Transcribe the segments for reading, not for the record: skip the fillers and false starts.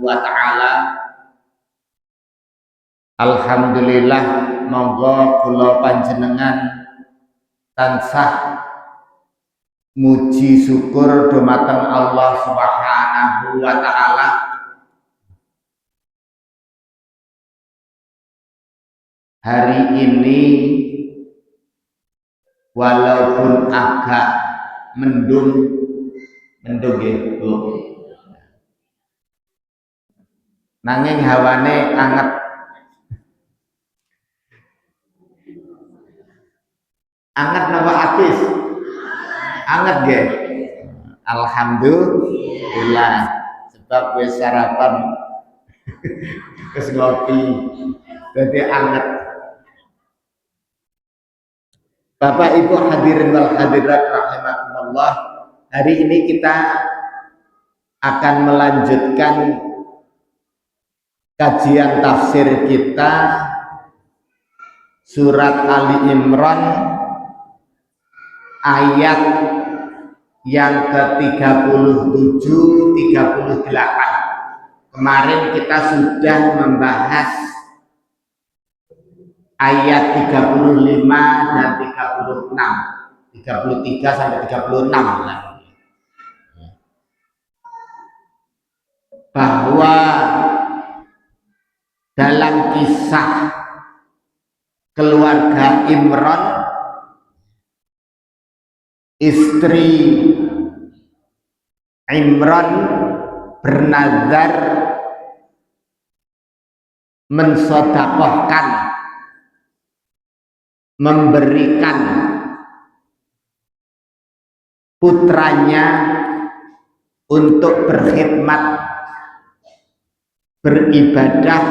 wa ta'ala. Alhamdulillah, monggo kula panjenengan tansah muji syukur dumateng Allah Subhanahu wa ta'ala. Hari ini walaupun agak mendung ya Bu, nanging hawane anget. Anget napa atis? Anget nggih. Alhamdulillah, sebab wis sarapan wis ngopi dadi anget. Bapak Ibu hadirin wal hadirat rahimakumullah, hari ini kita akan melanjutkan kajian tafsir kita surat Ali Imran ayat yang ke-37 38. Kemarin kita sudah membahas ayat 35 dan 36, 33 sampai 36 bahwa dalam kisah keluarga Imran, istri Imran bernazar mensodakohkan, memberikan putranya untuk berkhidmat, beribadah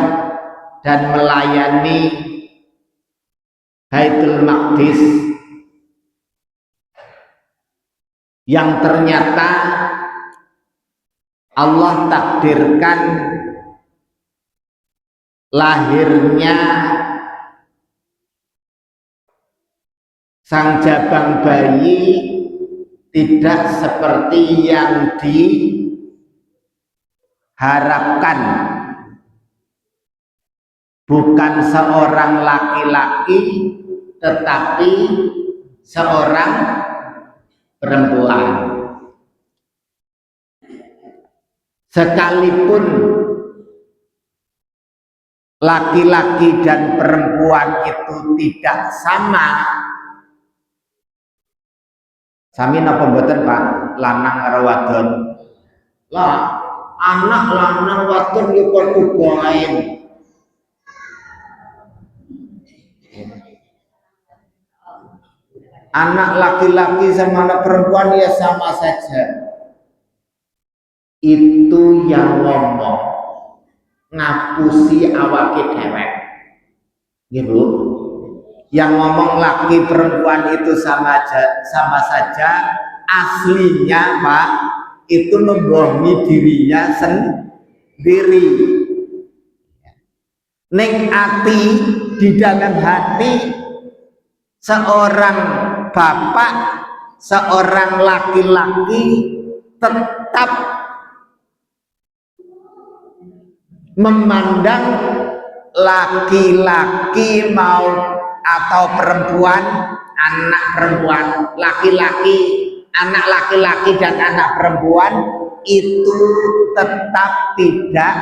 dan melayani Baitul Maqdis, yang ternyata Allah takdirkan lahirnya sang jabang bayi tidak seperti yang diharapkan, bukan seorang laki-laki tetapi seorang perempuan. Sekalipun laki-laki dan perempuan itu tidak sama, sami napa mboten Pak, lanang karo wadon? Lah, anak lanang wadon yo padha bae. Anak laki-laki sama anak perempuan ya sama saja. Itu yang ngomong ngapusi awake dhewek. Nggih Bu. Yang ngomong laki perempuan itu sama saja, aslinya Pak itu membohongi dirinya sendiri. Ning ati, di dalam hati seorang bapak, seorang laki-laki tetap memandang laki-laki mau atau perempuan, anak perempuan, laki-laki, anak laki-laki dan anak perempuan itu tetap tidak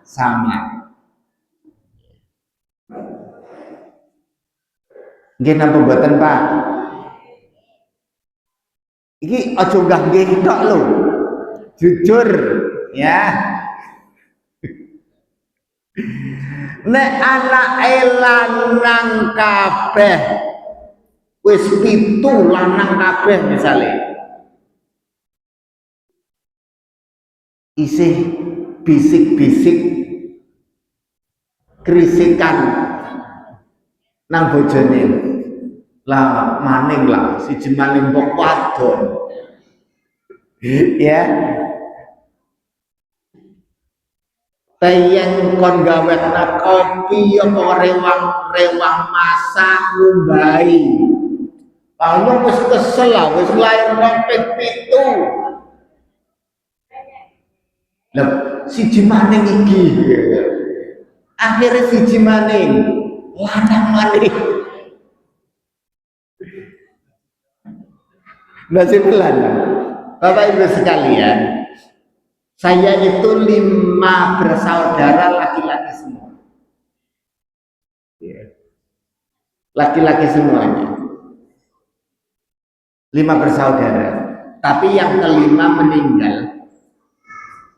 sama. Nggih napa mboten Pak? Iki aja nggah nggih tok lho. Jujur ya. Nek anake lanang kabeh wis 7 lanang kabeh misale isih bisik-bisik krisikan nang bojone, lah maning lah siji maning mbok wadon ya. Tayang kon gawekna kopi apa rewang masak ngumbahi. Kalau wis kesel lah, wis lair kompet pitu. Lah siji maning iki. Akhirnya siji maning lanang maning. Nasib lanang. Bapak Ibu sekalian, saya itu 5 bersaudara laki-laki semua. Laki-laki semuanya. 5 bersaudara. Tapi yang kelima meninggal.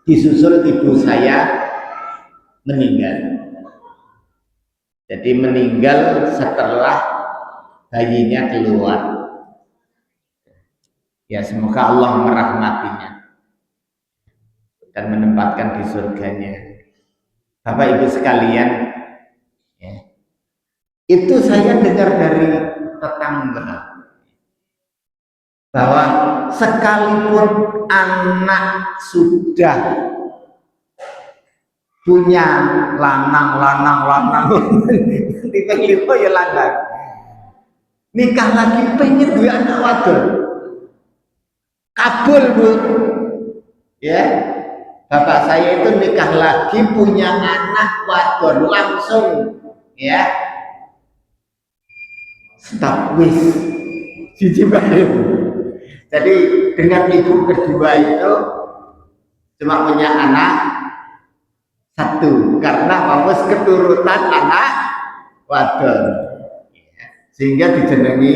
Disusul ibu saya meninggal. Jadi meninggal setelah bayinya keluar. Ya semoga Allah merahmatinya dan menempatkan di surganya. Bapak Ibu sekalian, ya, itu saya dengar dari tetangga bahwa sekalipun anak sudah punya lanang tipe lima ya lanang nikah lagi pengen dua anak wadon kabul bu ya. Bapak saya itu nikah lagi punya anak wadon langsung ya stop wis siji bae. Jadi dengan ibu kedua itu cuma punya anak satu karena mamus keturunan anak wadon sehingga dijenengi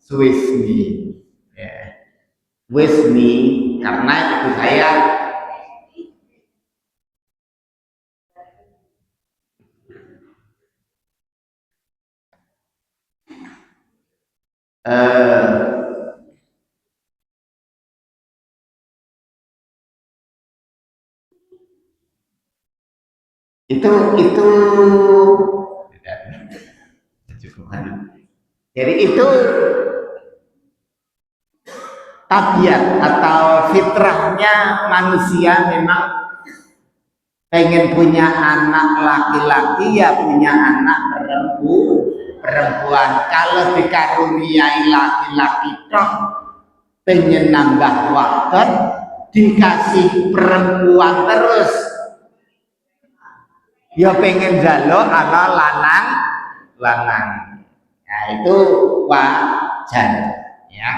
Swismi ya. Wismi karena ibu saya itu jadi itu tabiat atau fitrahnya manusia memang pengen punya anak laki-laki ya punya anak perempuan. Kalau dikaruniai laki-laki tok pengen nambah waktu dikasih perempuan terus ya pengen jalo anak lanang. Nah itu wajar ya.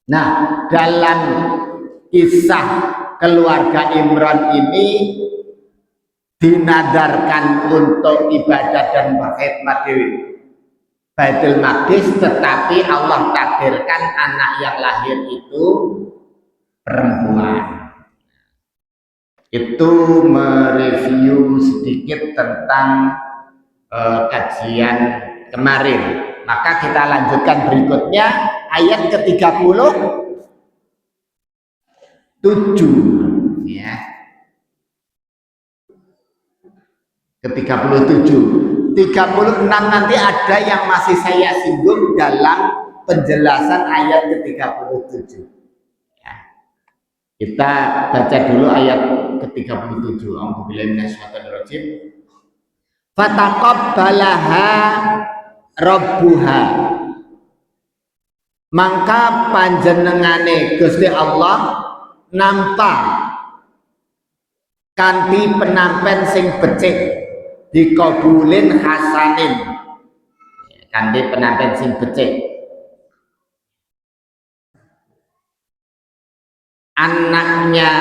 Nah dalam kisah keluarga Imran ini dinadarkan untuk ibadah dan berkhidmat di Baitul Maqdis, tetapi Allah takdirkan anak yang lahir itu perempuan. Itu mereview sedikit tentang kajian kemarin. Maka kita lanjutkan berikutnya ayat ke-37 ya. Ke-37, 36 nanti ada yang masih saya singgung dalam penjelasan ayat ke-37 ya. Kita baca dulu ayat ke-37. A'udzubillahi minasyaitonir rajim. Fataqabbalaha rabbuha, mangka panjenengane Gusti Allah nampa kanthi penampen sing becik dikabulin hasanin, kanthi penampen sing becik. Anaknya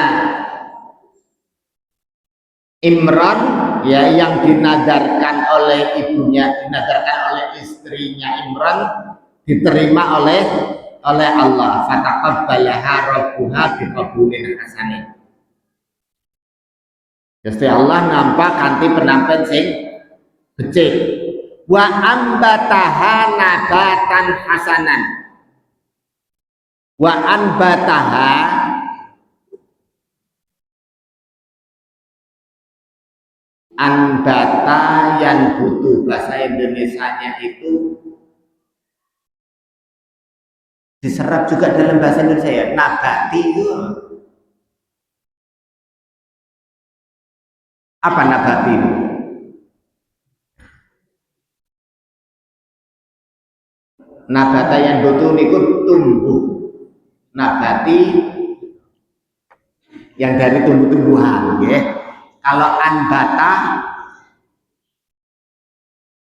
Imran ya yang dinadarkan oleh ibunya, dinadarkan oleh istrinya Imran diterima oleh Allah. Fataqabbalaha rabbuha biqabulin hasanin. Gusti Allah nampak kanthi penampen sing becik. Wa ambataha nabatan hasanan. Wa ambataha anbata yang butuh bahasa Indonesianya itu diserap juga dalam bahasa Indonesia ya. Nabati itu apa nabati itu? Nabata yang butuh niku tumbuh. Nabati yang dari tumbuh-tumbuhan ya. Kalau anbata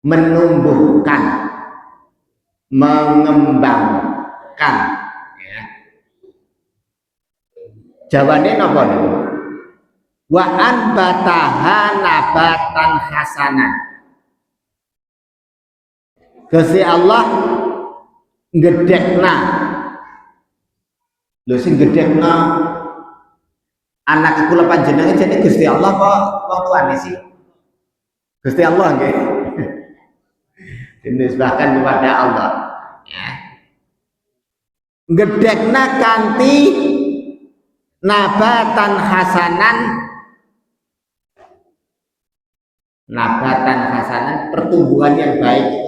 menumbuhkan, mengembangkan ya. Jawabannya apa nih? Wa anbataha nabatan hasanan. Gusti Allah gedekna. Lho sing gedekna anak kula panjenengan jadi Gusti Allah kok wong tuane sih? Gusti Allah nggih. Dinisbahkan kepada Allah. Ya. Gedekna kanthi nabatan hasanan, nabatan hasanan pertumbuhan yang baik.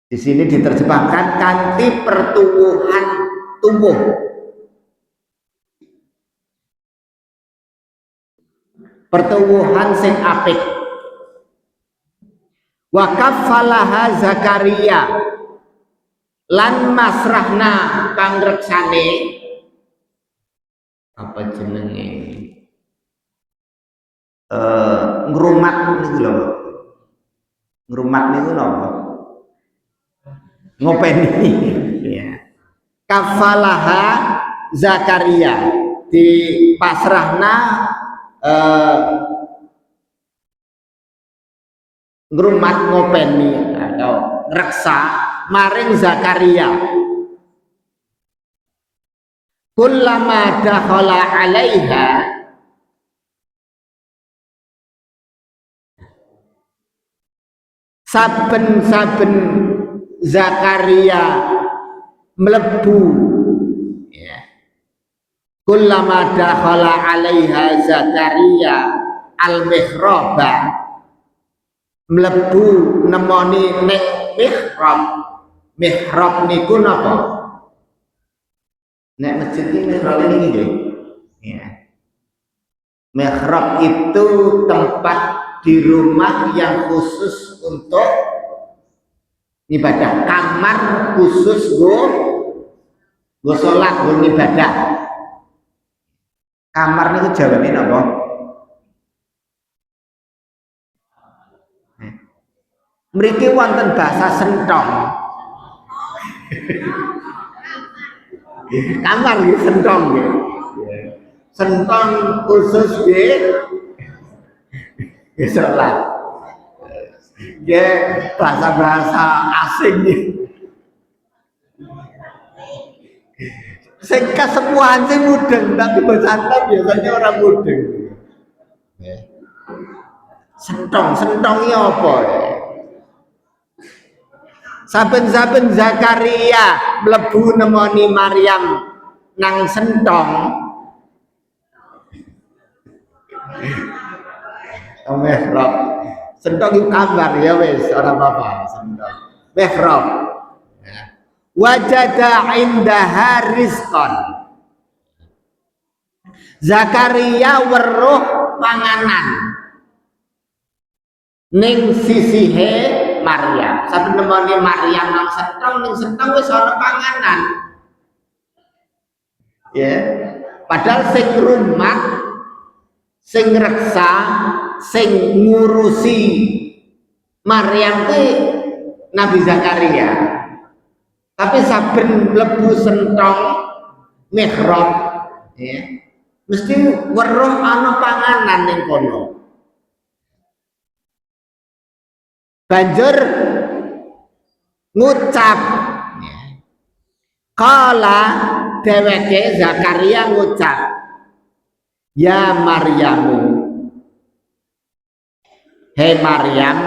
Di sini diterjemahkan kanthi pertumbuhan tumbuh. Pertumbuhan sing apik. Wa kaffalaha Zakaria lan masrahna pangreksane apa jenenge ngrumat niku lho. Ngrumat niku napa? Ngopeni ya. Kafalaha Zakaria di pasrahna ngrumat ngopeni atau reksa maring Zakaria. Kullama dakhala 'alaiha saben-saben Zakaria mlebu ya. Kullama dakhala 'alaiha Zakaria al-mihraba mlebu nemoni nek mihrab. Mihrab niku napa? Nek masjid ini mihrab ini nggih. Ya. Mihrab itu tempat di rumah yang khusus untuk ibadah, kamar khusus go salat, go ibadah. Kamar niku jawane napa? Mriki wonten bahasa Sentong. Kamar nggih Sentong nggih. Sentong khusus nggih salat. Nggih bahasa-bahasa asing nggih. Sing kasepuhan sing mudeng, tapi bahasa biasanya orang mudeng. Sentong iki apa ya? Saben-saben Zakaria mlebu nemoni Maryam nang sentong. Mihrab. Sentong itu kamar ya wis, ora apa-apa sentong. Mihrab. Wajada indaha rizqan. Zakaria weruh panganan ning sisihe Maryam. Saben nemoni Maryam nang sentong, ning sentong wis ana panganan. Ya. Padahal sing rumah, sing reksa, sing ngurusi Maryam kuwi Nabi Zakaria. Tapi saben mlebu sentong mihrab ya, mesti weruh ana panganan ning kono. Banjur ngucap ya. Kala dheweke Zakaria ngucap, ya Maryamu, hei Maryam,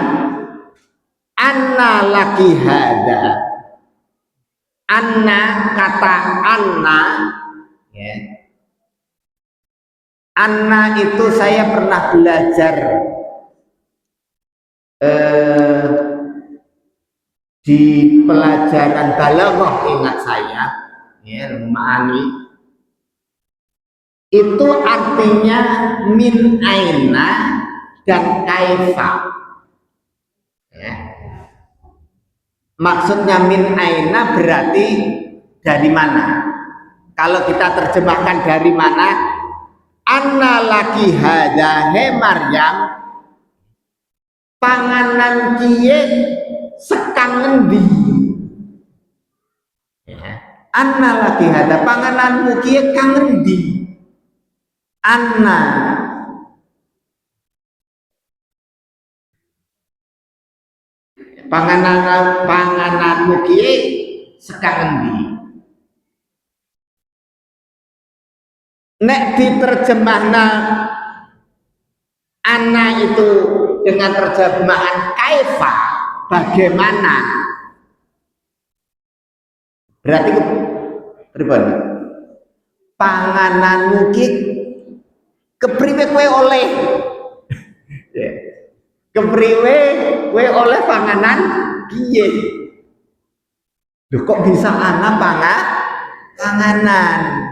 anna laki hada. Anna, kata anna ya. Anna itu saya pernah belajar di pelajaran balaghah, ingat saya ya, ma'ani itu artinya min aina dan kaifa ya. Maksudnya min aina berarti dari mana? Kalau kita terjemahkan dari mana? Anna laki hada he Maryam, panganan kiye sekang endi? Ya. Anna laki hada, pangananmu kiye kang endi? Anna pangananmu kiye sekang endi? Nek diterjemahna anna itu dengan terjemahan kaifa, bagaimana, berarti pripun? Pangananmu ki kepriwe kowe oleh kepriwe kowe oleh panganan kiye? Loh kok bisa ana panganan?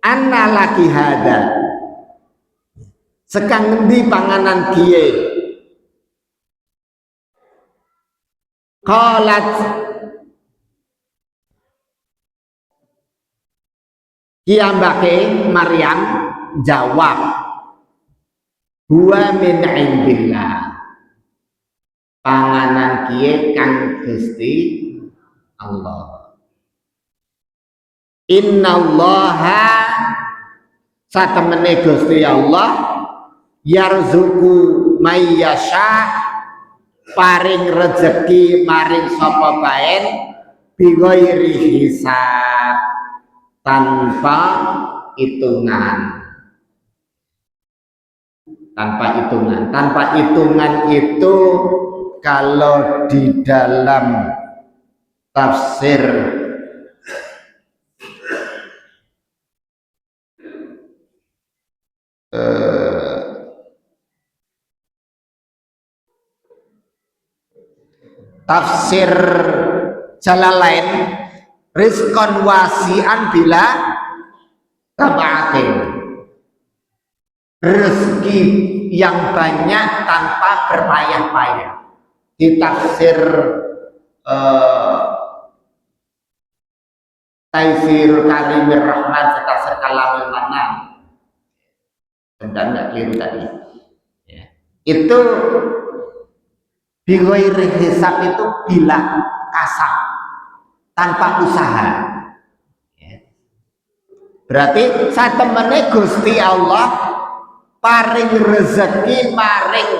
Anna laki hada, sekang ngendi panganan kiye? Qalat kiyambake Maryam jawab, huwa min indillah, panganan kiye kang Gusti Allah. Innallaha satemene Gusti Allah yarzuku mayyasha, paring rezeki maring sapa bae bighairi hisab, tanpa hitungan. Tanpa hitungan itu kalau di dalam tafsir tafsir Jalalain, rizqan wasi'an bila tabaatin, rezeki yang banyak tanpa berpayah-payah. Di tafsir Taisirul Karimir Rahman, tafsir Kalamul Manan, enggak keliru tadi ya. Itu bighairi hisab itu bila kasab, tanpa usaha ya. Berarti satemene Gusti Allah paring rezeki maring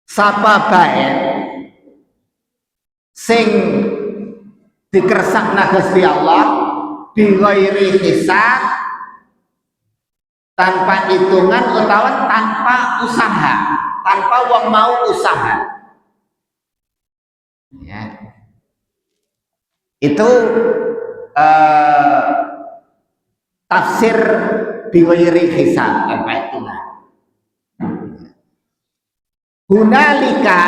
sapa bae sing dikersakna Gusti Allah bighairi hisab, tanpa hitungan utawa tanpa usaha, tanpa wong mau usaha ya. Itu tafsir bighairi hisab, tanpa hitungan. Hunalika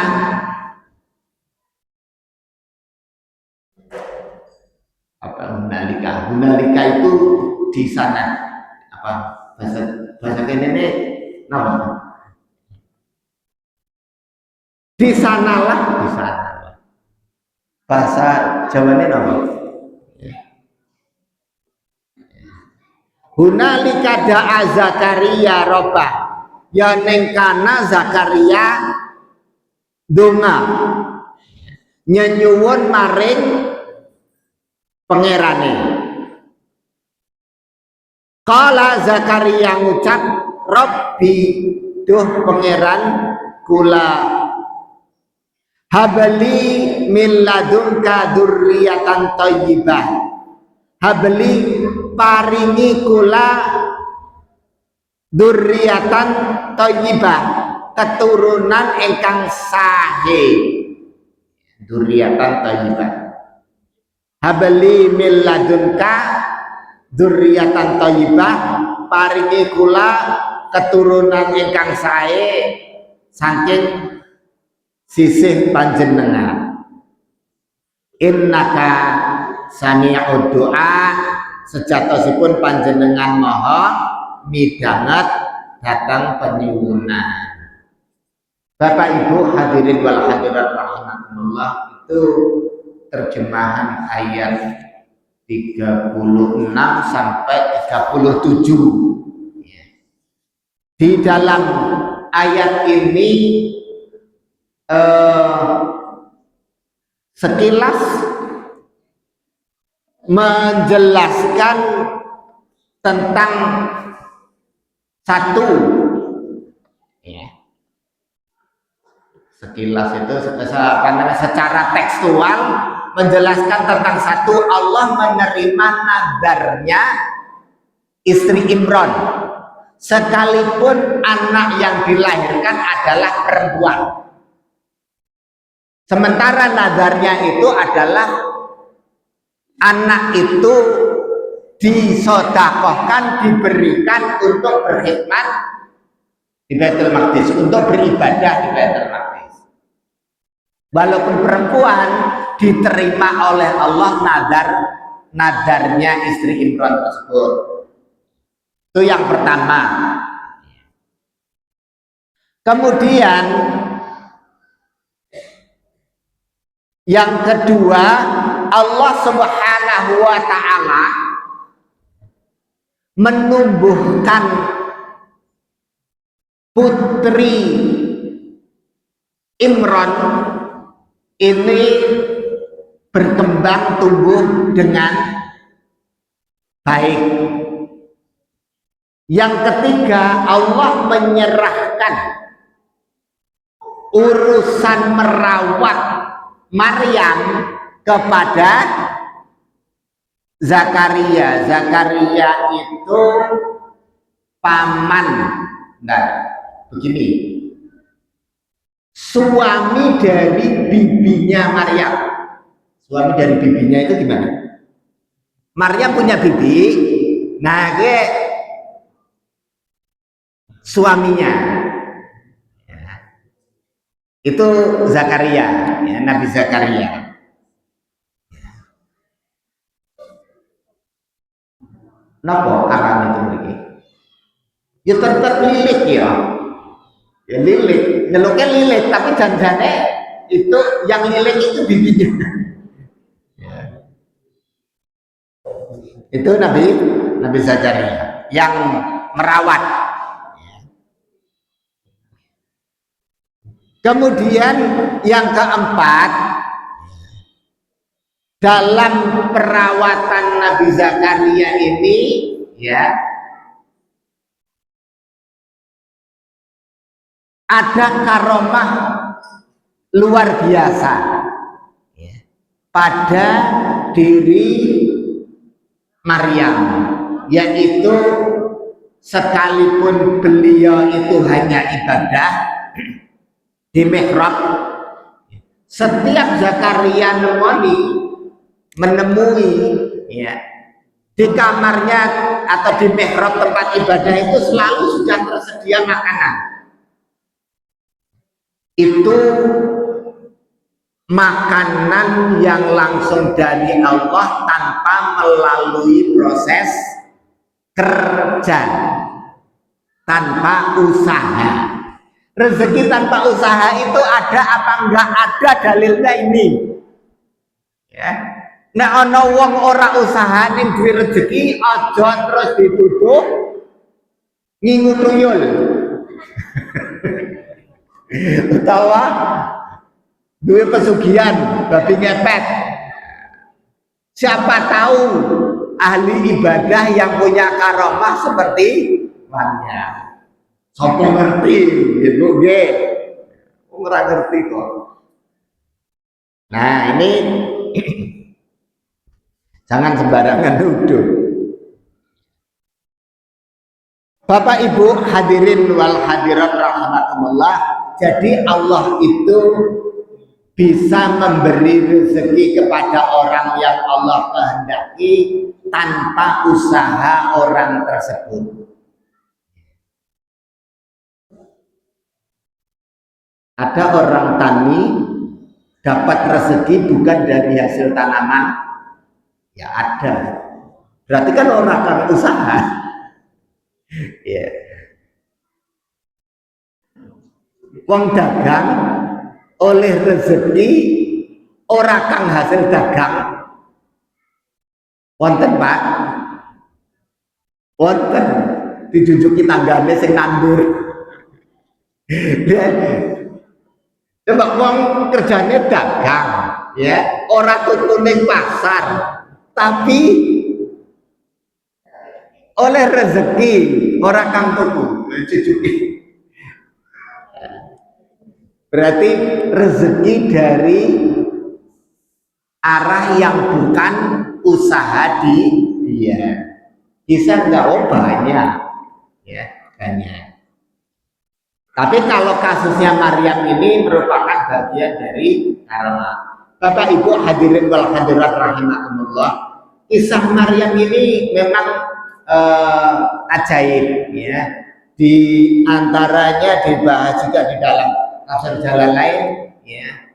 apa hunalika? Hunalika itu di sana apa bahasa ini nama? Di sanalah. Bahasa Jawa ini nama? Hunalika da'a Zakaria robbah, ya nengkana Zakaria donga nyenyuwun maring pangerane. Kala Zakaria ngucap, Robbi, duh pangeran kula, habli min ladunka dzurriatan thayyibah, habli paringi kula dzurriatan thayyibah, keturunan ingkang sahe. Dzurriatan thayyibah, habli min ladunka dzurriatan thayyibah, paringi kula keturunan ingkang sae saking sisih panjenengan. Innaka sami'ud du'a, sejatosipun panjenengan maha midhanget datang penyuwunan. Bapak Ibu hadirin wal hadirat rahimakumullah, itu terjemahan ayat 36 sampai 37. Di dalam ayat ini sekilas menjelaskan tentang satu, ya. Sekilas itu secara tekstual menjelaskan tentang satu, Allah menerima nadarnya istri Imran sekalipun anak yang dilahirkan adalah perempuan, sementara nadarnya itu adalah anak itu disodakohkan, diberikan untuk berkhidmat di Baitul Maqdis, untuk beribadah di Baitul Maqdis. Walaupun perempuan, diterima oleh Allah nadarnya istri Imran tersebut. Itu yang pertama. Kemudian yang kedua, Allah Subhanahu wa ta'ala menumbuhkan putri Imran ini berkembang tumbuh dengan baik. Yang ketiga, Allah menyerahkan urusan merawat Maryam kepada Zakaria. Zakaria itu paman, nah begini, suami dari bibinya Maryam. Suami dari bibinya itu gimana? Maryam punya bibi, nah dia suaminya, ya. Itu Zakaria, ya, Nabi Zakaria. Napa aran itu mriki? Ya tetep lilik ya. Ya lilik, nyeluknya lilik, tapi janjane itu yang lilik itu bibinya. Ya. Itu Nabi Zakaria yang merawat. Ya. Kemudian yang keempat, dalam perawatan Nabi Zakaria ini, ya, ada karomah luar biasa, ya, pada diri Maryam, yaitu sekalipun beliau itu hanya ibadah di mihrab, setiap Zakaria menemui, ya, di kamarnya atau di mihrab tempat ibadah itu selalu sudah tersedia makanan. Itu makanan yang langsung dari Allah tanpa melalui proses kerja, tanpa usaha. Rezeki tanpa usaha itu ada apa enggak? Ada dalilnya ini, ya. Nek ana wong ora usaha ning duwe rezeki, aja terus dituduh ngingu tuyul. Utawa duwe pesugihan babi ngepet. Siapa tahu ahli ibadah yang punya karomah seperti Maryam. Sopo ngerti, gitu nggih. Ora ngerti kok. Nah, ini jangan sembarangan nuduh. Bapak Ibu hadirin wal hadirat rahimakumullah, jadi Allah itu bisa memberi rezeki kepada orang yang Allah kehendaki tanpa usaha orang tersebut. Ada orang tani dapat rezeki bukan dari hasil tanaman, ya ada. Berarti kan orang akan usaha. Ya. Wong dagang oleh rezeki ora kang hasil dagang. Wonten Pak, wonten dijujuki tanggane sing nganggur. Coba wong kerjanya dagang, ya, ora tutune pasar, tapi oleh rezeki ora kang tuku, dijujuki. Berarti rezeki dari arah yang bukan usaha dia. Bisa enggak? Oh banyak, ya banyak. Tapi kalau kasusnya Maryam ini merupakan bagian dari karma. Bapak Ibu hadirin wal hadirat rahimakumullah, kisah Maryam ini memang ajaib, ya. Di antaranya dibahas juga di dalam tafsir jalan lain, ya.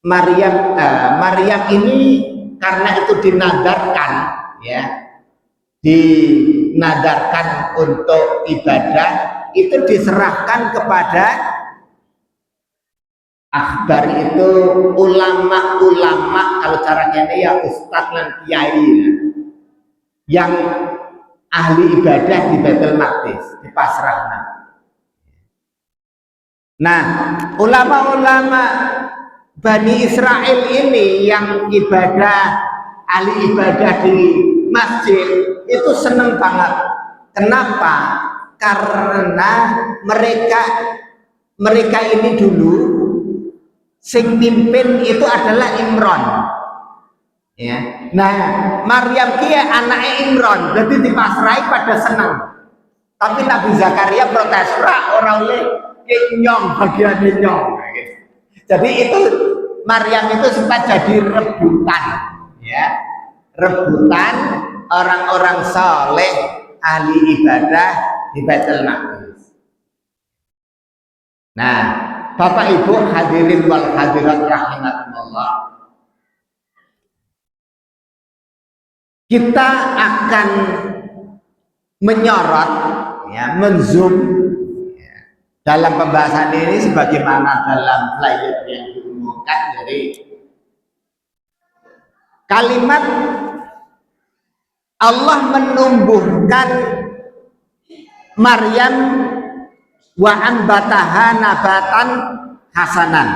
Maryam ini karena itu dinadarkan, ya, dinadarkan untuk ibadah, itu diserahkan kepada akhbar itu ulama-ulama, kalau caranya ini ya ustadz dan kiai, yang ahli ibadah di Baitul Maqdis, di pasrahna. Nah, ulama-ulama Bani Israel ini yang ahli ibadah di masjid itu seneng banget. Kenapa? Karena mereka ini dulu sing pimpin itu adalah Imron, ya. Nah, Maryam kia anaknya Imron, jadi dipasrai pada senang. Tapi Nabi Zakaria protes, orang oleh nyong bagian nyong. Jadi itu Maryam itu sempat jadi rebutan, ya, rebutan orang-orang soleh ahli ibadah di Baitul Maqdis. Nah, Bapak Ibu hadirin wal hadirat rahimakumullah, kita akan menyorot, ya, menzoom, ya, dalam pembahasan ini sebagaimana dalam flyer yang diumumkan dari kalimat Allah menumbuhkan Maryam wa ambataha nabatan hasanan.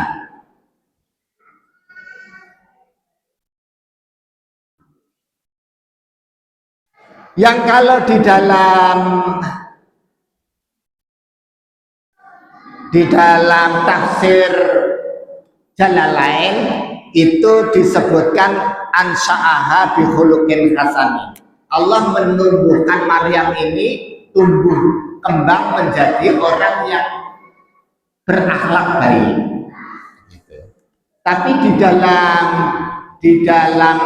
Yang kalau di dalam tafsir Jalalain itu disebutkan ansa'aha bi khuluqin hasanin. Allah menumbuhkan Maryam ini tumbuh kembang menjadi orang yang berakhlak baik. Tapi di dalam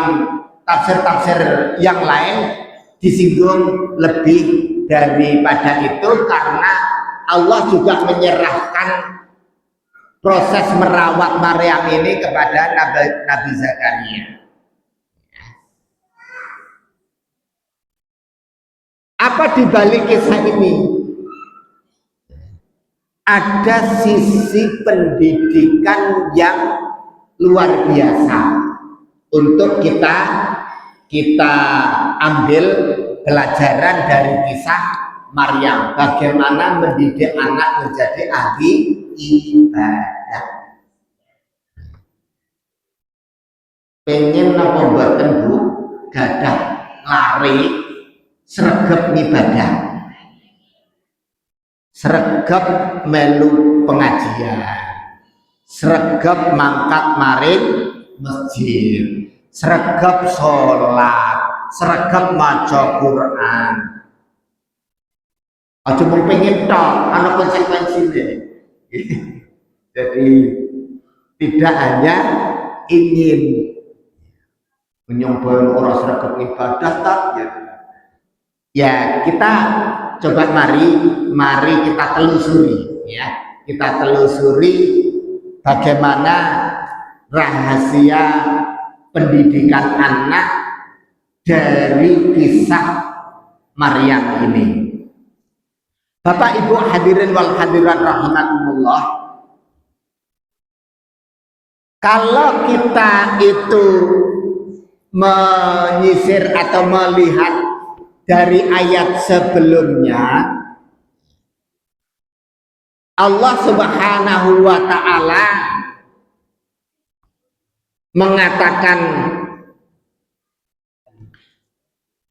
tafsir-tafsir yang lain disinggung lebih daripada itu, karena Allah juga menyerahkan proses merawat Maryam ini kepada Nabi Zakaria. Apa di balik kisah ini? Ada sisi pendidikan yang luar biasa untuk kita ambil pelajaran dari kisah Maryam, bagaimana mendidik anak menjadi ahli ibadah. Pengen apa mboten Bu? Gadah lari sregep ibadah, sregep melu pengajian, sregep mangkat maring masjid, sregep sholat, sregep maca Quran. Aja mung pengen tok, ana konsekuensine. Jadi tidak hanya ingin menyombong orang sregep ibadah tak, ya kita coba mari kita telusuri, ya, kita telusuri bagaimana rahasia pendidikan anak dari kisah Maryam ini. Bapak Ibu hadirin wal hadirat rahimakumullah, Kalau kita itu menyisir atau melihat dari ayat sebelumnya, Allah Subhanahu wa taala mengatakan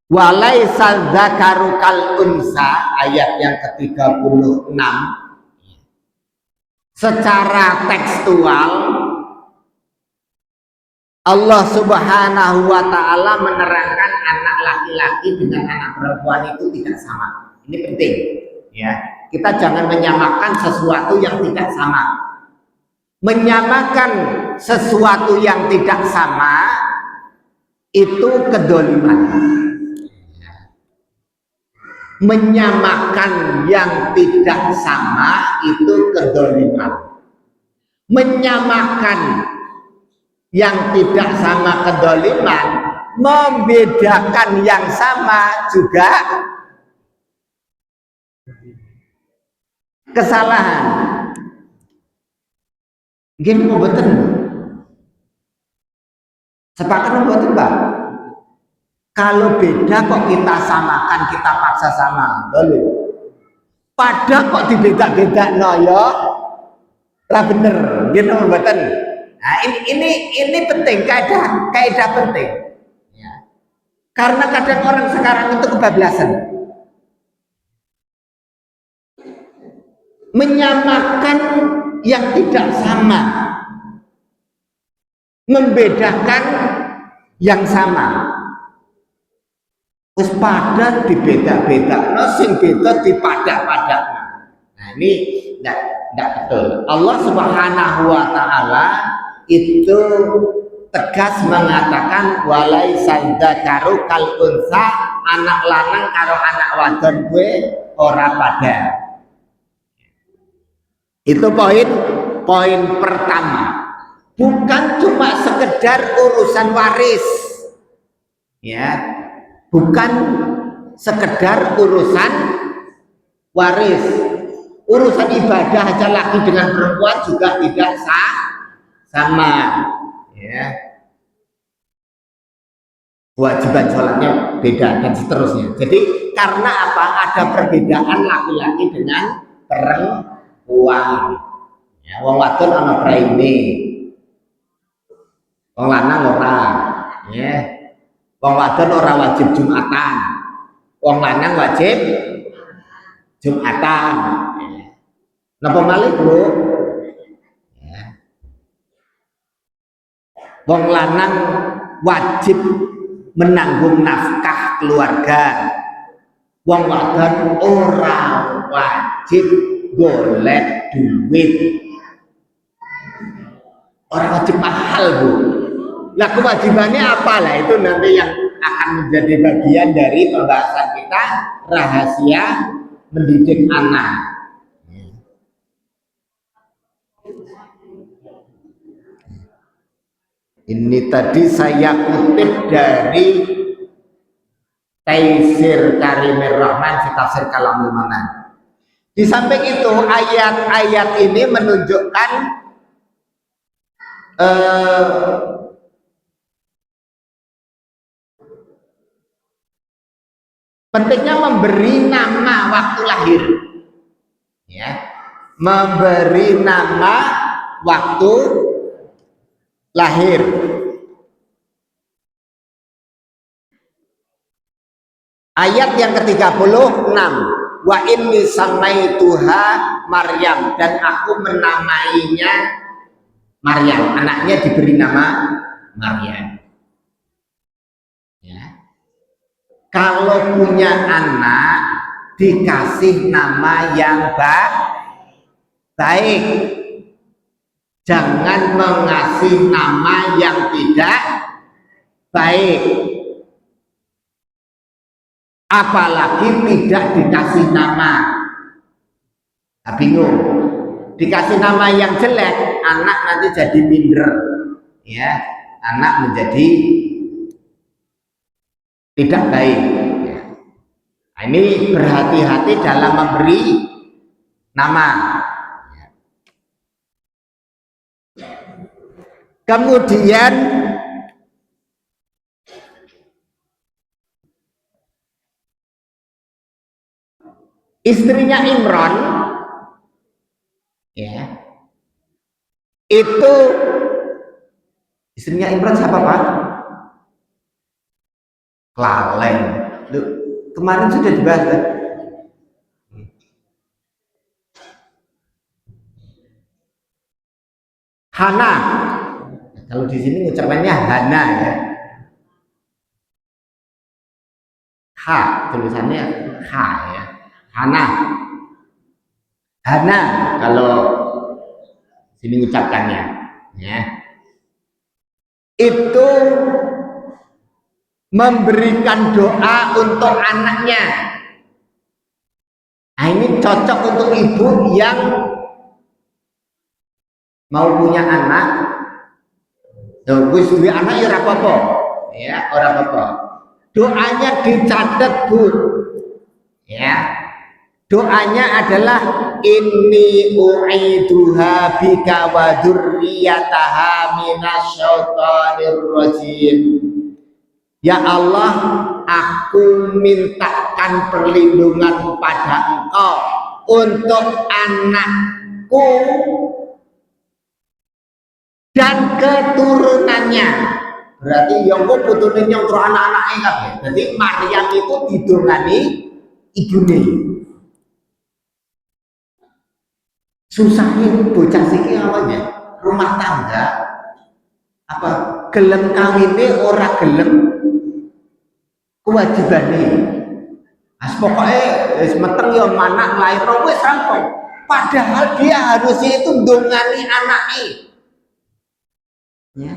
walaisal dzakaru kal unsa, ayat yang ke-36. Secara tekstual Allah Subhanahu wa taala menerangkan anak laki-laki dengan anak perempuan itu tidak sama. Ini penting, ya. Kita jangan menyamakan sesuatu yang tidak sama. Menyamakan sesuatu yang tidak sama itu kedoliman. Menyamakan yang tidak sama itu kedoliman. Menyamakan yang tidak sama kedoliman, membedakan yang sama juga kesalahan. Gini mau betul, sepakat mau betul, Pak? Kalau beda kok kita samakan, kita paksa sama, boleh. Pada kok dibeda-beda, no ya, lah bener, gini mau betul. Nah ini penting, kaidah penting. Ya. Karena kadang orang sekarang itu kebablasan. Menyamakan yang tidak sama, membedakan yang sama. Terus pada dibeda-beda, sing beda dipadak-padak. Nah ini tidak betul. Allah Subhanahu wa taala itu tegas mengatakan walaisal dzakaru kal unsa, anak lanang karo anak wadon gue ora pada. Itu poin pertama. Bukan cuma sekedar urusan waris, ya, bukan sekedar urusan waris, urusan ibadah aja laki dengan perempuan juga tidak sama, ya. Kewajiban sholatnya beda dan seterusnya. Jadi karena apa? Ada perbedaan laki-laki dengan perempuan. Ya, wong wadon ana praine, wong lanang ora, ya. Wong wadon ora wajib Jumatan, wong lanang wajib Jumatan. Napa malih, Bu? Ya. Wong lanang wajib menanggung nafkah keluarga, wong wadon ora wajib golek duit, orang wajib mahal, Bu. Nah kewajibannya apalah itu nanti yang akan menjadi bagian dari pembahasan kita, rahasia mendidik anak. Ini tadi saya kutip dari Taisir Karimir Rahman fi Tafsir Kalamul Manan. Di samping itu ayat-ayat ini menunjukkan pentingnya memberi nama waktu lahir, ya, memberi nama waktu lahir. Ayat yang ke-36, wa inni samaituha Maryam, dan aku menamainya Maryam, anaknya diberi nama Maryam. Ya. Kalau punya anak dikasih nama yang baik, jangan mengasih nama yang tidak baik, apalagi tidak dikasih nama. Nah, bingung, dikasih nama yang jelek, anak nanti jadi minder, ya, anak menjadi tidak baik. Nah, ini berhati-hati dalam memberi nama. Kemudian istrinya Imran ya, itu istrinya Imran siapa Pak? Laleng. Loh, kemarin sudah dibahas kan? Hana. Kalau di sini ucapannya Hana ya. H, tulisannya H ya. Hana. Hana kalau sini ucapkannya ya. Itu memberikan doa untuk anaknya. Nah, ini cocok untuk ibu yang mau punya anak. Wis duwe anak ya ora apa-apa. Ya, ora apa-apa. Doanya dicatat, Bu. Ya. Doanya adalah inni u'iduha bika wa dzurriyyataha minasyaitonir rajim. Ya Allah, aku mintakan perlindungan pada Engkau untuk anakku dan keturunannya. Berarti yang kok putune nyongkro anak-anake kabeh. Jadi Maryam itu didongani ibune. Susahnya bocah siki awalnya rumah tangga apa gelem kawine ora gelem kewajibane. As pokoknya wis meteng ya manak lahir wis rampung. Padahal dia harusnya itu ndongani anake. Ya.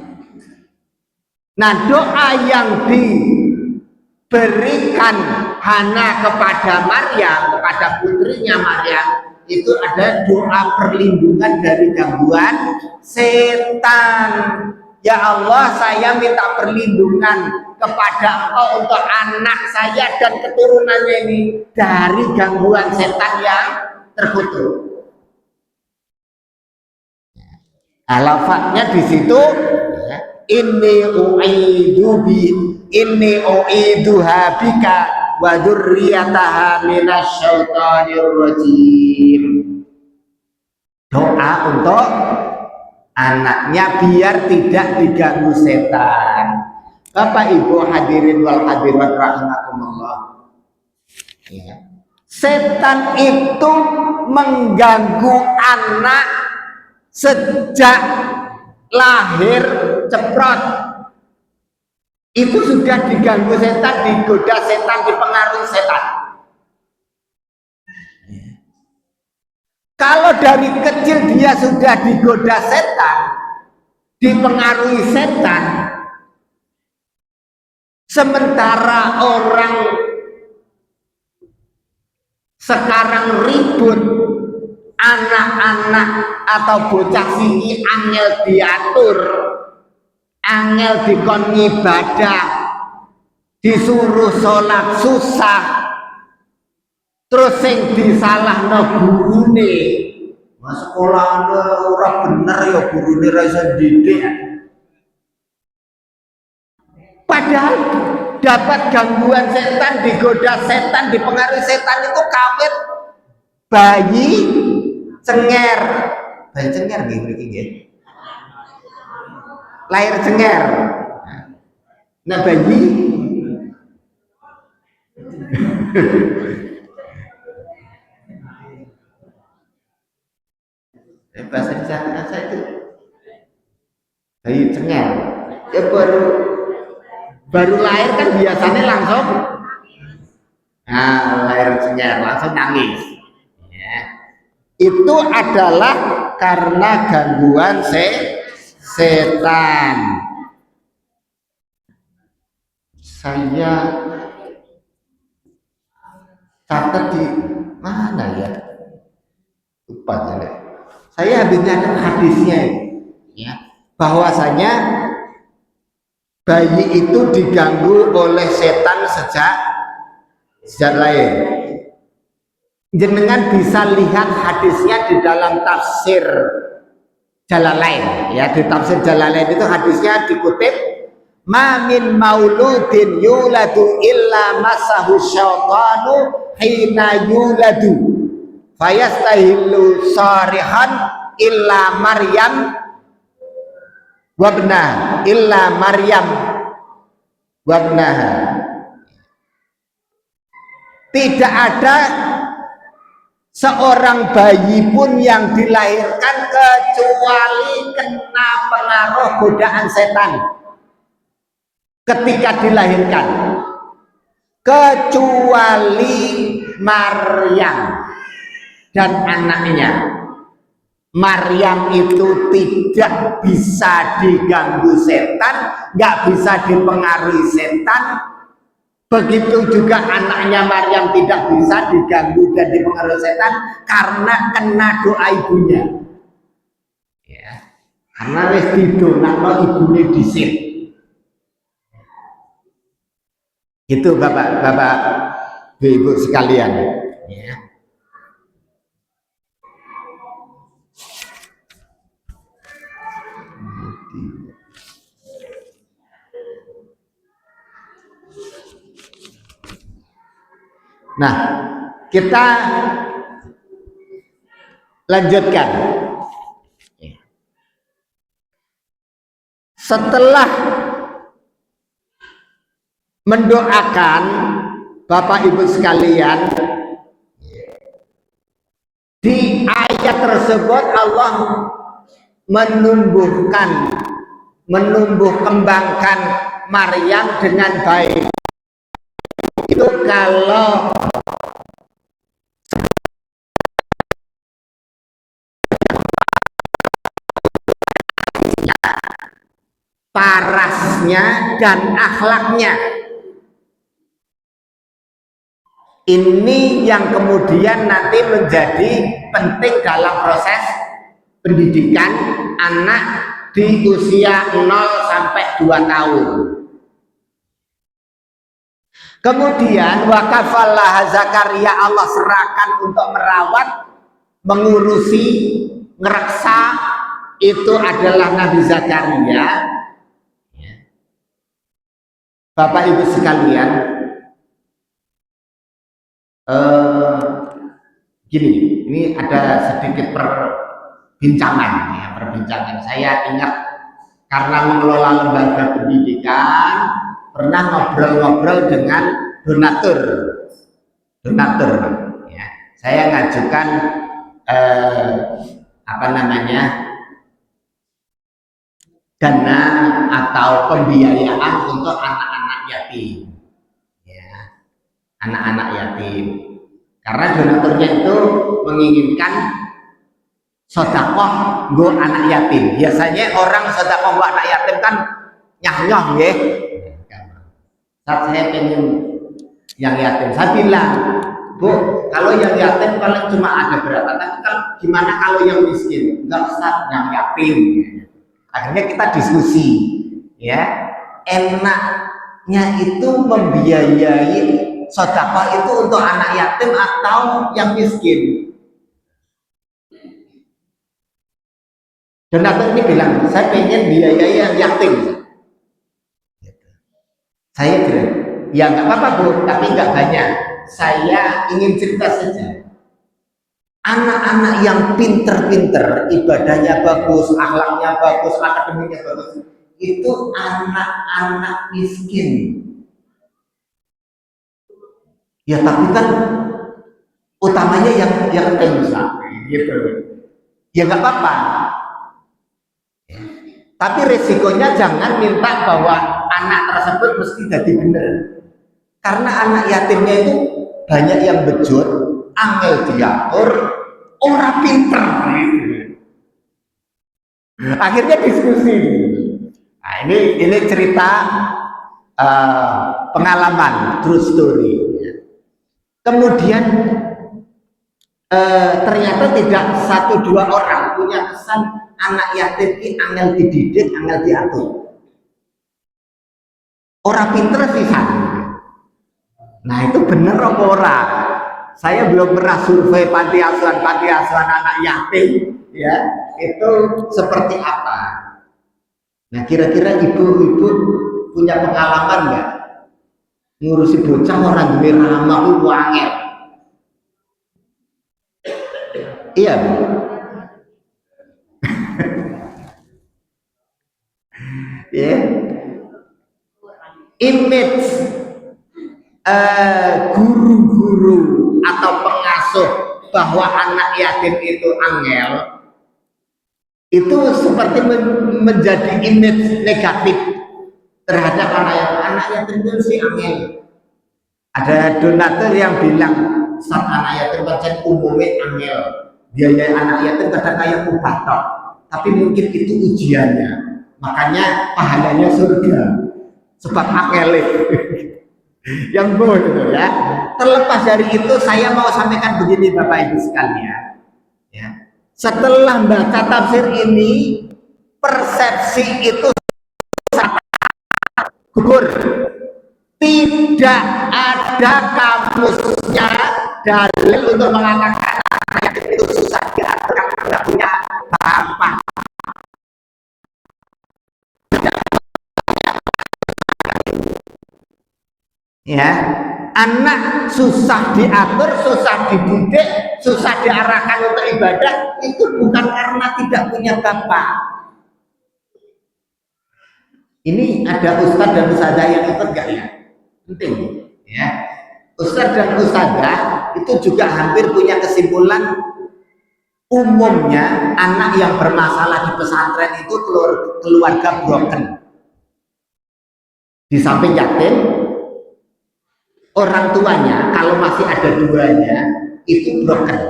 Nah, doa yang diberikan Hana kepada Maryam, kepada putrinya Maryam, itu adalah doa perlindungan dari gangguan setan. Ya Allah, saya minta perlindungan kepada Engkau untuk anak saya dan keturunannya ini dari gangguan setan yang terkutuk. Lafadznya di situ inni u'iduha bika wa dzurriyyataha minasyaitonir rajim. Doa untuk anaknya biar tidak diganggu setan. Bapak Ibu hadirin wal hadirat rahimakumullah. Ya. Setan itu mengganggu anak sejak lahir ceprot. Itu sudah diganggu setan, digoda setan, dipengaruhi setan. Kalau dari kecil dia sudah digoda setan, dipengaruhi setan, sementara orang sekarang ribut, anak-anak atau bocah sini angel diatur, angel dikon ibadah, disuruh sholat susah, terus sing disalahno gurune. Mas sekolah ora bener ya gurune ra iso didik. Padahal dapat gangguan setan, digoda setan, dipengaruhi setan itu kawit bayi cenger. Bayi cenger nggih mriki nggih. Lahir cenger. Nah bayi bahasa di sana saya itu bayi cenger. Ya baru lahir kan biasanya langsung lahir cenger langsung nangis. Ya. Itu adalah karena gangguan setan. Saya catat di mana ya? Lupa ya. Saya habis nyatet hadisnya ya, bahwasanya bayi itu diganggu oleh setan sejak lahir. Jenengan bisa lihat hadisnya di dalam tafsir Jalalain, ya, di tafsir Jalalain itu hadisnya dikutip, ma min mauludin yuladu illa masahu syaitanu hina yuladu fayastahillu sarihan illa Maryam wabna illa Maryam wabnaha. Tidak ada seorang bayi pun yang dilahirkan kecuali kena pengaruh godaan setan ketika dilahirkan, kecuali Maryam dan anaknya. Maryam itu tidak bisa diganggu setan, nggak bisa dipengaruhi setan. Begitu juga anaknya Maryam tidak bisa diganggu dan dipengaruhi setan karena kena doa ibunya. Ya, karena wis didongakno ibune dhisik. Itu Bapak-bapak, Ibu sekalian. Ya. Nah, kita lanjutkan. Setelah mendoakan Bapak Ibu sekalian, di ayat tersebut Allah menumbuh kembangkan Maryam dengan baik. Itu kalau parasnya dan akhlaknya. Ini yang kemudian nanti menjadi penting dalam proses pendidikan anak di usia 0 sampai 2 tahun. Kemudian wakafallah Zakaria, Allah serahkan untuk merawat, mengurusi, ngereksa, itu adalah Nabi Zakaria. Bapak Ibu sekalian, gini, ini ada sedikit perbincangan ya, saya ingat karena mengelola lembaga pendidikan, pernah ngobrol-ngobrol dengan donatur ya. Saya ngajukan dana atau pembiayaan untuk anak-anak yatim ya, anak-anak yatim, karena donaturnya itu menginginkan sedekah nggo anak yatim. Biasanya orang sedekah nggo anak yatim kan nyah-nyah nggih. Saat saya pengen yang yatim, saya bilang, Bu, kalau yang yatim paling cuma ada berapa, tapi kalau gimana kalau yang miskin? Enggak usah yang yatim. Akhirnya kita diskusi, ya, enaknya itu membiayai sedekah itu untuk anak yatim atau yang miskin. Donatur ini bilang, saya pengen biayai yang yatim. Saya bilang, ya nggak apa-apa Bu, tapi nggak banyak. Saya ingin cerita saja. Anak-anak yang pinter-pinter, ibadahnya bagus, akhlaknya bagus, akademiknya bagus, itu anak-anak miskin. Ya tapi kan utamanya yang bisa, gitu. Ya nggak apa-apa. Tapi resikonya jangan minta bahwa anak tersebut mesti jadi benar. Karena anak yatimnya itu banyak yang bejot, angel diatur, orang pinter. Akhirnya diskusi. Nah, ini cerita pengalaman, true story. Kemudian ternyata tidak 1-2 orang punya kesan anak yatim ini angel dididik, angel diatur. Orang pinter sih. Nah itu bener apa ora? saya belum pernah survei panti asuhan anak yatim, ya, itu seperti apa. Nah, kira-kira ibu-ibu punya pengalaman nggak ngurusi bocah orang duwe ramah itu wangel? Iya, Bu. Ya. Image guru-guru atau pengasuh bahwa anak yatim itu angel itu seperti menjadi image negatif terhadap anak yatim itu si angel. Ada donatur yang bilang saat anak yatim pancen umumnya angel, biaya anak yatim kadang kayak kubatok, tapi mungkin itu ujiannya, makanya pahalanya surga sebab angel. Yang boh gitu ya. Terlepas dari itu, saya mau sampaikan begini Bapak Ibu sekalian, ya. Setelah baca tafsir ini, persepsi itu sangat gugur. Tidak ada kamusnya dalil untuk mengatakan anak itu susah diatur karena tidak punya bapak. Ya, anak susah diatur, susah dididik, susah diarahkan untuk ibadah itu bukan karena tidak punya bapak. Ini ada ustadz dan ustadzah yang ikut gak ya? Penting ya. Ustadz dan ustadzah itu juga hampir punya kesimpulan umumnya anak yang bermasalah di pesantren itu keluarga broken. Di samping yatim, orang tuanya kalau masih ada duanya itu broken,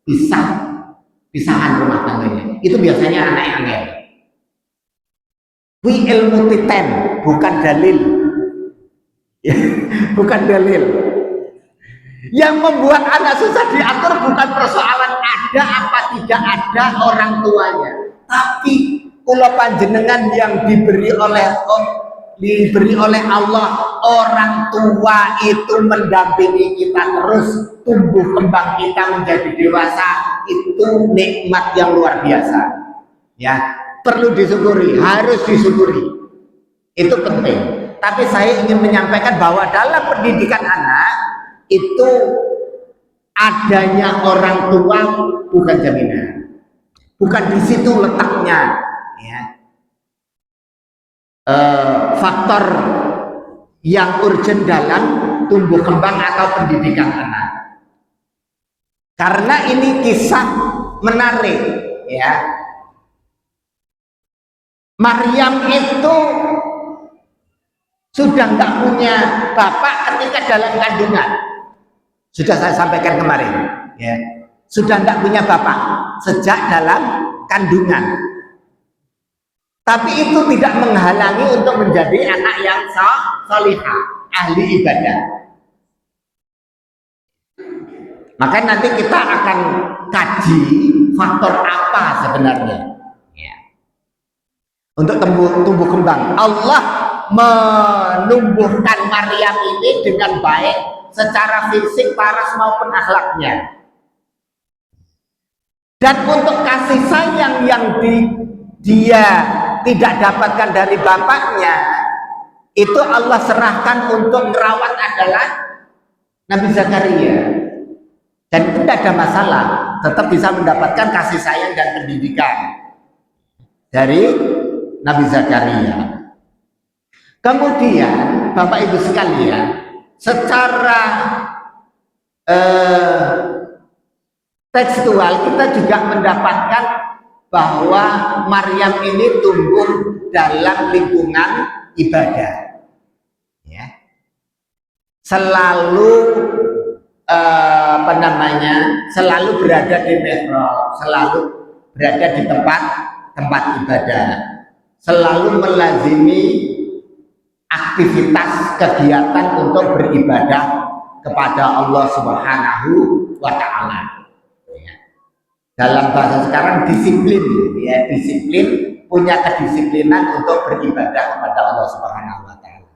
pisahan rumah tangganya. Itu biasanya anak yang angel. Wi ilmu titen, bukan dalil. Bukan dalil. Yang membuat anak susah diatur bukan persoalan ada apa tidak ada orang tuanya, tapi kula panjenengan yang diberi oleh Allah, orang tua itu mendampingi kita terus tumbuh kembang kita menjadi dewasa, itu nikmat yang luar biasa, ya, perlu disyukuri, harus disyukuri, itu penting. Tapi saya ingin menyampaikan bahwa dalam pendidikan anak itu adanya orang tua bukan jaminan, bukan di situ letaknya, ya. Faktor yang urgent dalam tumbuh kembang atau pendidikan anak. Karena ini kisah menarik, ya. Maryam itu sudah nggak punya bapak ketika dalam kandungan. Sudah saya sampaikan kemarin, ya. Sudah nggak punya bapak sejak dalam kandungan. Tapi itu tidak menghalangi untuk menjadi anak yang salihah, ahli ibadah. Maka nanti kita akan kaji faktor apa sebenarnya, ya. Untuk tumbuh kembang. Allah menumbuhkan Maryam ini dengan baik secara fisik, paras maupun akhlaknya. Dan untuk kasih sayang yang dia tidak dapatkan dari bapaknya, itu Allah serahkan untuk merawat adalah Nabi Zakaria. Dan itu tidak ada masalah, tetap bisa mendapatkan kasih sayang dan pendidikan dari Nabi Zakaria. Kemudian Bapak Ibu sekalian, secara tekstual kita juga mendapatkan bahwa Maryam ini tumbuh dalam lingkungan ibadah, ya. Selalu selalu berada di mihrab, selalu berada di tempat ibadah, selalu melazimi aktivitas kegiatan untuk beribadah kepada Allah Subhanahu wa Ta'ala. Dalam bahasa sekarang disiplin, ya, disiplin, punya kedisiplinan untuk beribadah kepada Allah Subhanahu wa Ta'ala.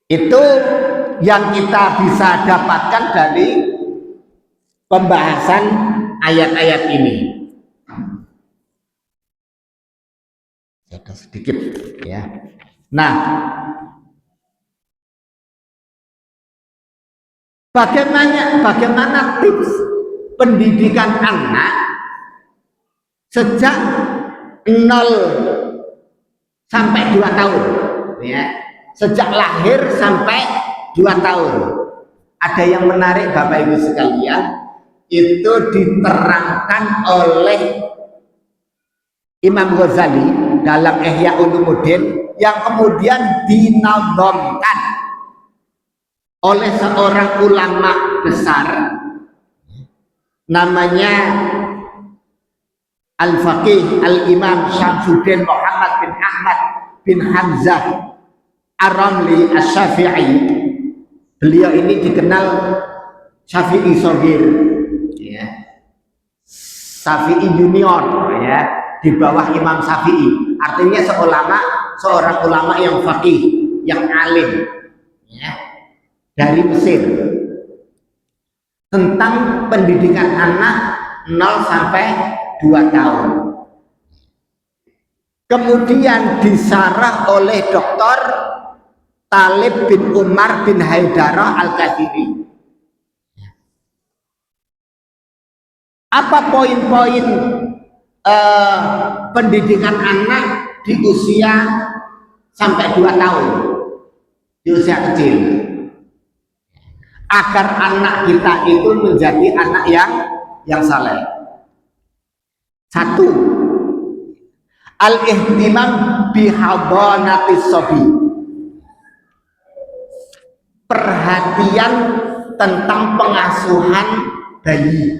Itu yang kita bisa dapatkan dari pembahasan ayat-ayat ini. Ada sedikit ya. Nah, bagaimana tips pendidikan anak sejak 0 sampai 2 tahun ya. Sejak lahir sampai 2 tahun. Ada yang menarik Bapak Ibu sekalian, itu diterangkan oleh Imam Ghazali dalam Ihya Ulumuddin yang kemudian dinadhamkan oleh seorang ulama besar namanya Al-Faqih Al-Imam Syamsuddin Muhammad bin Ahmad bin Hamzah Ar-Ramli Asy-Syafi'i. Beliau ini dikenal Syafi'i Shogir ya. Syafi'i junior ya, di bawah Imam Syafi'i. Artinya seorang ulama yang faqih, yang alim ya, dari Mesir, tentang pendidikan anak 0 sampai 2 tahun. Kemudian disarah oleh Dr. Talib bin Umar bin Haidarah Al-Qadiri. Apa poin-poin pendidikan anak di usia sampai 2 tahun, di usia kecil, agar anak kita itu menjadi anak yang saleh? Satu, al-ihtimam bihadanatis sobi, perhatian tentang pengasuhan bayi.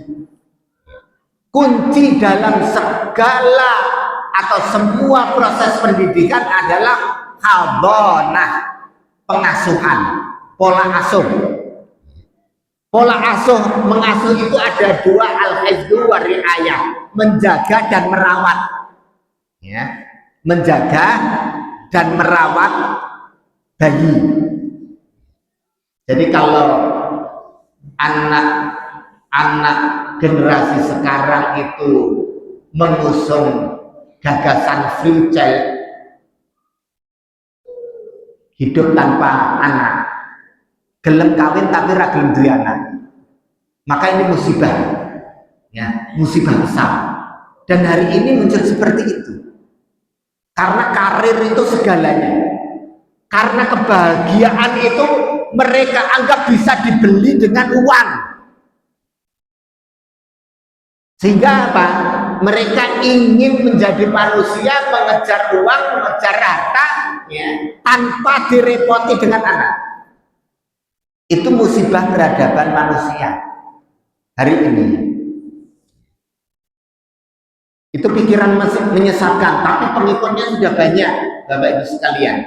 Kunci dalam segala atau semua proses pendidikan adalah hadhanah, pengasuhan, pola asuh. Pola asuh, mengasuh itu ada 2, al-hifdzu wa riayah, menjaga dan merawat ya, menjaga dan merawat bayi. Jadi kalau anak generasi sekarang itu mengusung gagasan free child, hidup tanpa anak, gelem kawin tapi ra gelem duwe anak, maka ini musibah ya, musibah besar. Dan hari ini muncul seperti itu karena karir itu segalanya, karena kebahagiaan itu mereka anggap bisa dibeli dengan uang. Sehingga apa? Mereka ingin menjadi manusia, mengejar uang, mengejar harta ya, tanpa direpoti dengan anak. Itu musibah peradaban manusia hari ini. Itu pikiran masih menyesatkan, tapi pengikutnya sudah banyak, Bapak Ibu sekalian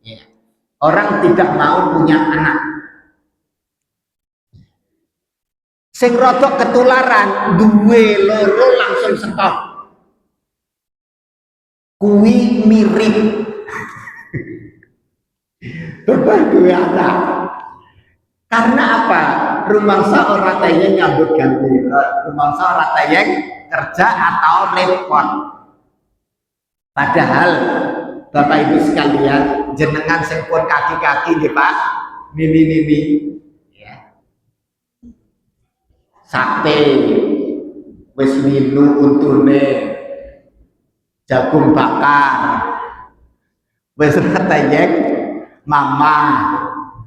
ya. Orang tidak mau punya anak. Sing rodok ketularan duwe loro langsung stop, kuwi mirip bapak duwe anak. Karena apa? Rumangsa ora tayang nyambut gawe, rumangsa ora tayang kerja atau repot. Padahal Bapak Ibu sekalian, jenengan sing pun kaki-kaki nggih Pak, mimi ya. Sate wis minu untune, jagung bakar wis tayang mama,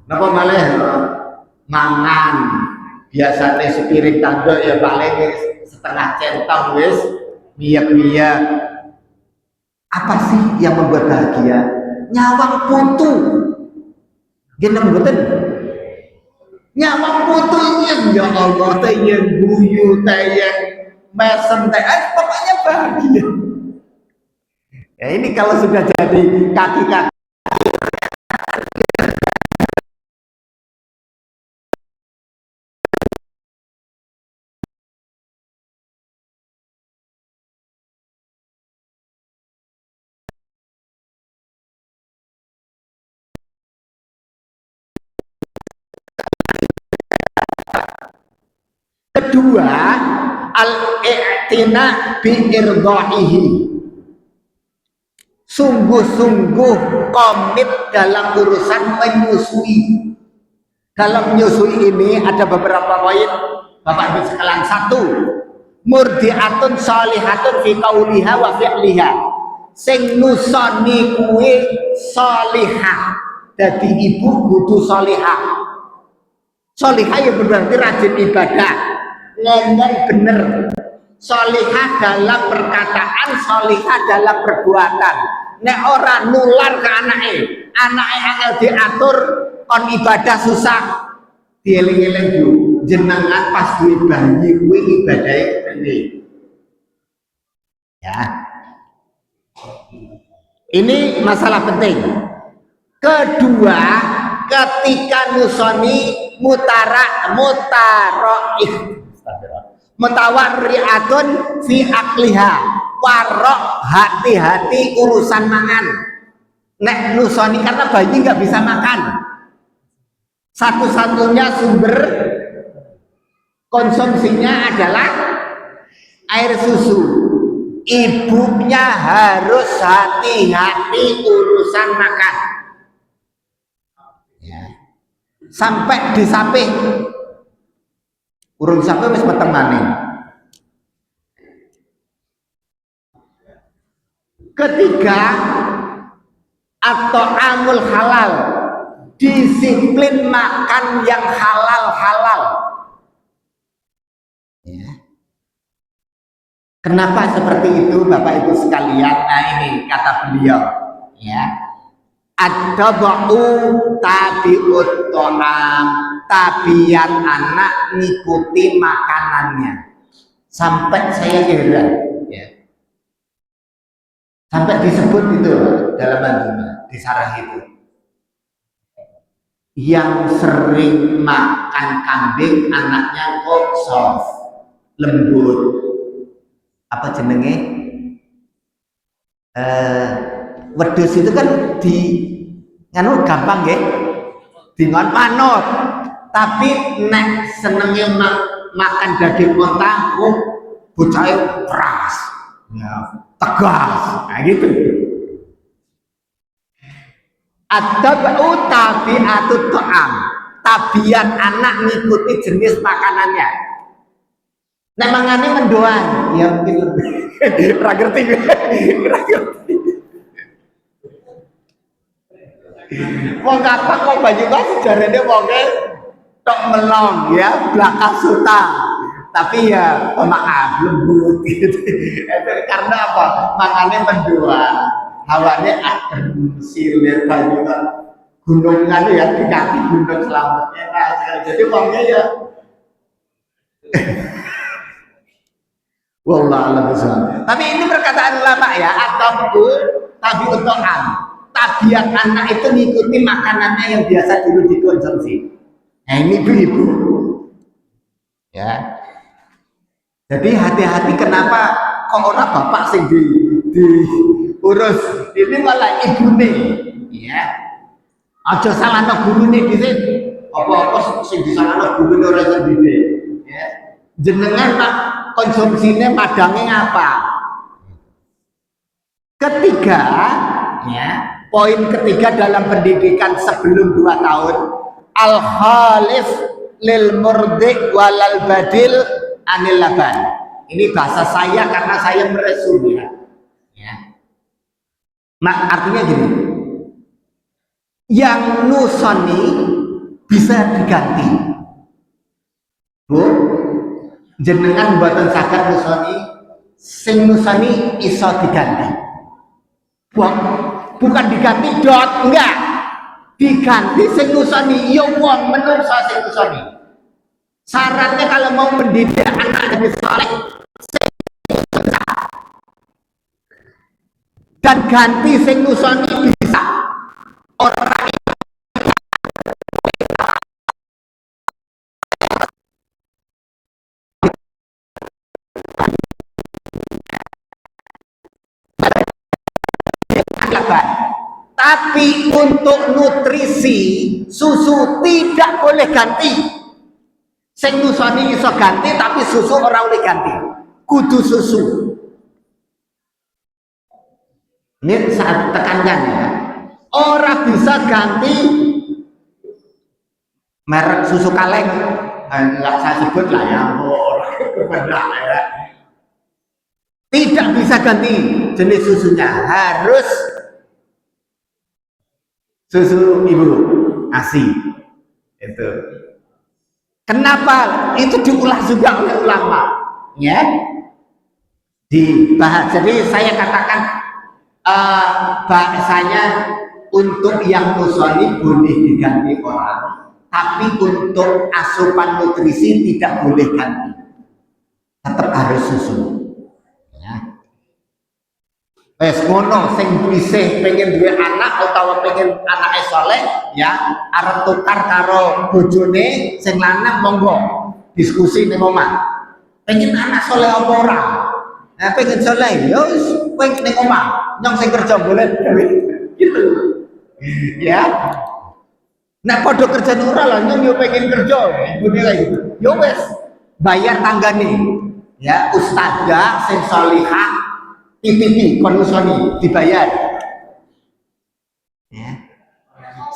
napa malih mangan, biasanya sepiring tanduk ya paling setengah centong wis miyek-miyek. Apa sih yang membuat bahagia? Nyawang putu gini mboten, nyawang putu ini ya Allah, tayang guyu, tayang mesem, pokoknya bahagia ya. Ini kalau sudah jadi kaki-kaki Kedua, al-i'tina bi irdaihi. Sungguh-sungguh komit dalam urusan menyusui. Dalam menyusui ini ada beberapa poin Bapak Ibu sekalian. Satu, murdiatun sholihatun fi qauliha wa fi'liha. Sing nusoni kuwi sholihah. Dadi ibu kudu sholihah. Sholihah ya berarti rajin ibadah, ngomong bener. Sholihah dalam perkataan, sholihah dalam perbuatan. Nek ora nular ke anake angel diatur kon ibadah susah. Dieling-eling yo jenengan pas duwe bayi kuwi ibadahe ngene. Ya. Ini masalah penting. Kedua, ketika nusoni mutawarriatun fi akliha, warok hati-hati urusan mangan. Nek nusoni karena bayi nggak bisa makan, satu-satunya sumber konsumsinya adalah air susu. Ibunya harus hati-hati urusan makan ya. Sampai disapih urung sampai wis meteng maneh. Ketiga, atau amul halal, disiplin makan yang halal-halal ya. Kenapa seperti itu Bapak Ibu sekalian? Nah ini kata beliau ya, ad-dab'u tabi'ut ta'am, tabiat anak ngikuti makanannya. Sampai saya heran ya, sampai disebut itu dalam manzumah di sarah itu, yang sering makan kambing anaknya kok soft, lembut, apa jenenge wedhus itu kan di nganu gampang ya, di manut. Tapi nek senenge makan daging onta, bocahnya keras ya, tegas, nah gitu. Ad-dab'u tabi'atut ta'am, tabiat anak ngikuti jenis makanannya. Nek mangane mendoan, ya mungkin lebih ora ngerti. Wong kapak kok baju kok sejarahnya wonge tok melong ya, belakang suta. Tapi ya pemaaf lembut gitu. Karena apa? Mangane mendoan, hawanya adem, silir baju kan gunungan ya, di kaki gunung selamatnya. Nah, jadi wongnya ya wallah alam bisawab. Tapi ini perkataan ulama ya, atau tabi'ut ta'am, tabiat anak itu ngikuti makanannya yang biasa dulu dikonsumsi. Nah ini ibu-ibu ya. Jadi hati-hati, kenapa kok orang bapak sing diurus, ini malah ibu nih ya. Aja salahno gurune dhisik, apa-apa sing disalahno gurune ora sendiri ya. Jenengan tak konsumsinya madangnya apa? Ketiga ya, poin ketiga dalam pendidikan sebelum 2 tahun, al khalif lil murdi walal badil anil laban. Ini bahasa saya karena saya meresum ya. Artinya gini, yang nusoni bisa diganti. Bu, jenengan buatan saged nusoni, sing nusoni iso diganti. Bukan diganti dot, enggak. Diganti sing nusoni, ya wong menungso sing nusoni. Syaratnya kalau mau mendidik anak yang soleh dan ganti sing nusoni bisa orang tapi untuk nutrisi susu tidak boleh ganti. Sing nusoni iso ganti tapi susu ora oleh ganti. Kudu susu. Ini saat tekankan ya. Orang bisa ganti merek susu kaleng. Enggak saya sebut lah ya. Orang ya. Tidak bisa ganti jenis susunya. Harus susu ibu ASI. Itu. Kenapa? Itu diulas juga oleh ulama, ya. Dibahas. Jadi saya katakan bahasanya untuk yang musoli boleh diganti orang, tapi untuk asupan nutrisi tidak boleh ganti. Tetap harus susu. Ya. Wes ngono sing bisih pengen duwe anak utawa pengen anake saleh ya arep tukar karo bojone sing lanang monggo diskusi ning omah. Pengen anak saleh apa ora? Nah, pengen saleh ya wis pengen ning omah, nyong sing kerja boleh gitu. Ya. Nek padha kerja ora lah nyong yo pengen kerja, ibune lha gitu. Yo wis bayar tanggane. Ya, ustadzah sing salihah PPP konusoni dibayar ya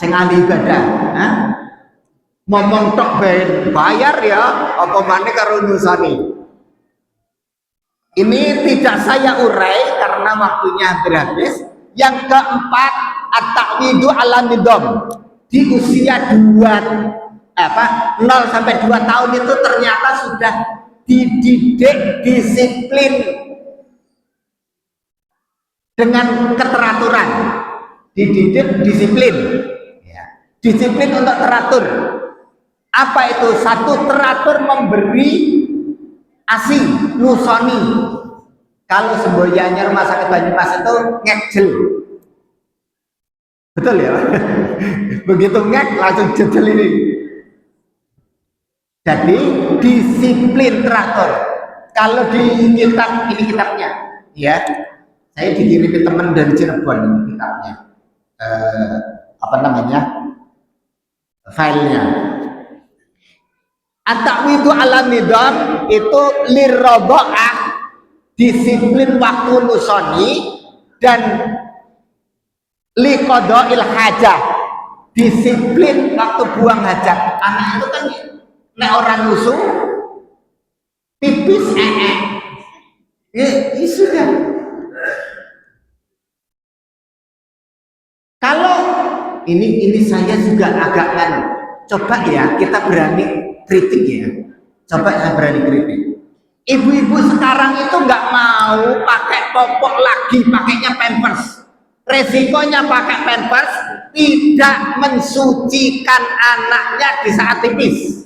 sing ahli ibadah ngomong tok bayar ya apa maneh karo nusoni. Ini tidak saya urai karena waktunya hampir habis. Yang keempat at-ta'widu ala nidom. Di usia 0 sampai 2 tahun itu ternyata sudah dididik disiplin dengan keteraturan, dididik disiplin, ya. Disiplin untuk teratur. Apa itu? Satu, teratur memberi ASI, nusoni. Kalau semboyannya rumah sakit Banyumas itu ngejel, betul ya? Begitu ngek langsung jejel ini. Jadi disiplin teratur. Kalau di kitab ini kitabnya, ya. Saya dikirimin teman dari Cirebon ini kitabnya, filenya. At-ta'widu ala nidam itu lirrobo'ah, disiplin waktu nusoni, dan liqodo'il hajah, disiplin waktu buang hajat. Anak itu kan nek orang nusu pipis sudah. Kalau ini saya juga agak coba ya kita berani kritik ya, coba saya berani kritik. Ibu-ibu sekarang itu nggak mau pakai popok lagi, pakainya pampers. Resikonya pakai pampers tidak mensucikan anaknya di saat tipis.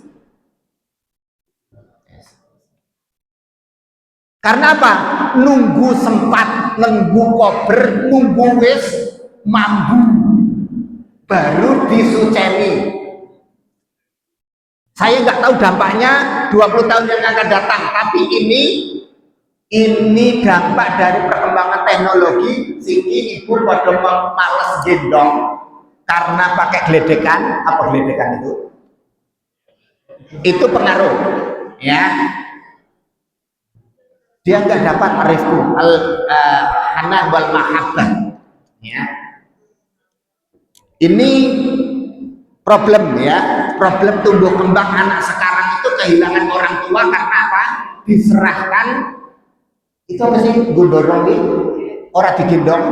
Karena apa? Nunggu sempat, nunggu kober, nunggu wis mampu baru disuceni. Saya nggak tahu dampaknya 20 tahun yang akan datang, tapi ini dampak dari perkembangan teknologi. Sini ibu pada males gendong karena pakai geledekan. Apa geledekan itu? Itu pengaruh, ya. Dia nggak dapat arifku al-hana wal mahabbah, ya. Ini problem ya, problem tumbuh kembang anak sekarang itu kehilangan orang tua karena apa? Diserahkan itu apa sih? Gondorong ini orang digendong.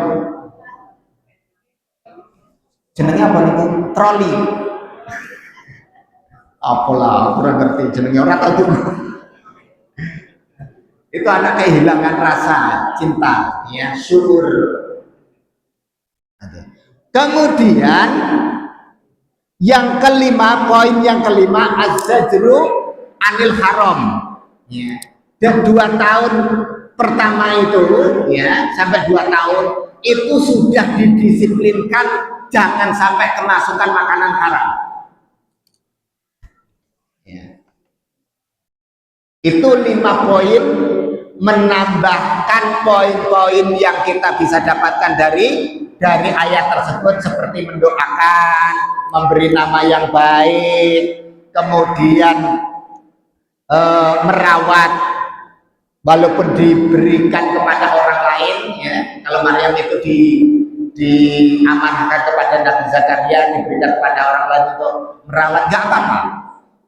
Jenengnya apa nih? Troli. Apalah, kurang ngerti jenengnya orang tahu. Itu anak kehilangan rasa cinta, ya, syukur. Kemudian yang kelima, poin yang kelima, az-zajru anil haram, ya. Dan 2 tahun pertama itu, ya, sampai 2 tahun itu sudah didisiplinkan jangan sampai kemasukan makanan haram, ya. Itu 5 poin menambahkan poin-poin yang kita bisa dapatkan dari ayat tersebut, seperti mendoakan, memberi nama yang baik, kemudian merawat walaupun diberikan kepada orang lain ya. Kalau Maryam itu diamanahkan kepada Nabi Zakaria, diberikan kepada orang lain untuk merawat, nggak apa-apa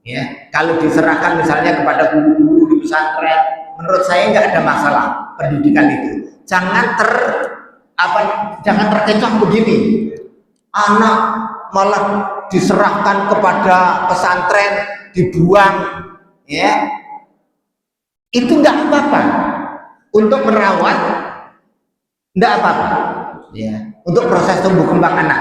ya. Kalau diserahkan misalnya kepada guru-guru di pesantren, menurut saya nggak ada masalah pendidikan itu. Jangan terkecoh begini, anak malah diserahkan kepada pesantren, dibuang ya. Itu nggak apa-apa. Untuk merawat nggak apa-apa ya, untuk proses tumbuh kembang anak.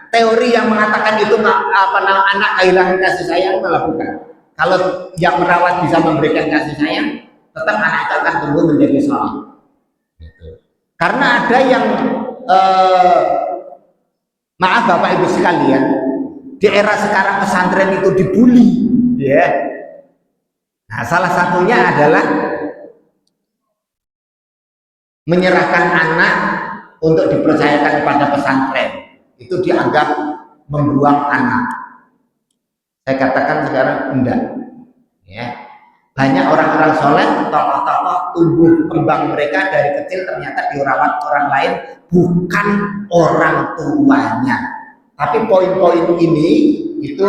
Teori yang mengatakan itu anak kehilangan kasih sayang malah bukan. Kalau yang merawat bisa memberikan kasih sayang, tetap anak itu akan tumbuh menjadi soleh. Karena ada yang maaf Bapak Ibu sekalian, di era sekarang pesantren itu dibully ya. Nah, salah satunya adalah menyerahkan anak untuk dipercayakan kepada pesantren. Itu dianggap membuang anak. Saya katakan sekarang enggak ya. Banyak orang-orang soleh, tokoh-tokoh tumbuh kembang mereka dari kecil ternyata dirawat orang lain, bukan orang tuanya. Tapi poin-poin ini itu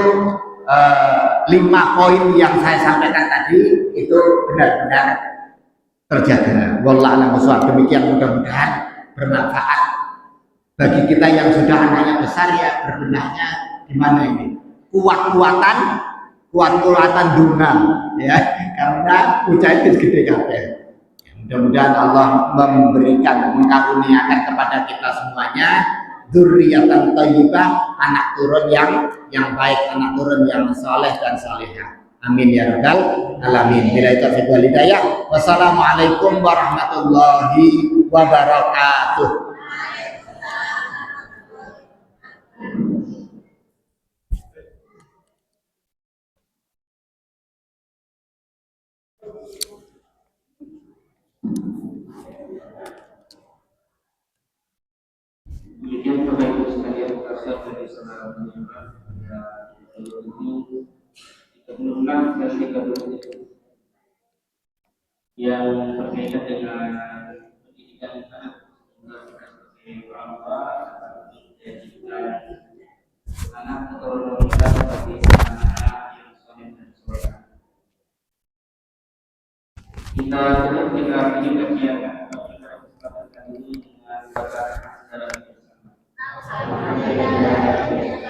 5 poin yang saya sampaikan tadi itu benar-benar terjaga. Wallahu a'lam bishawab. Demikian, mudah-mudahan bermanfaat bagi kita yang sudah anaknya besar ya. Berbenahnya gimana ini? Kuat-kuatan dunia ya, karena ucap itu gede kabeh. Mudah-mudahan Allah memberikan, mengaruniakan kepada kita semuanya dzurriyyatan thayyibah, anak turun yang baik, anak turun yang soleh dan solehah. Amin ya rabbal alamin. Bila taufiq wal hidayah. Wassalamualaikum warahmatullahi wabarakatuh. Demikian Bapak Ibu sekalian, kasih dari saudara menyimak ini 36 dan 37 yang berkaitan dengan pendidikan anak sebagai orang tua dan juga anak keturunan kita sebagai anak yang soleh dan soleh. Kita tutup dengan ini kajian kali ini dengan bacaan secara Assalamualaikum warahmatullahi wabarakatuh.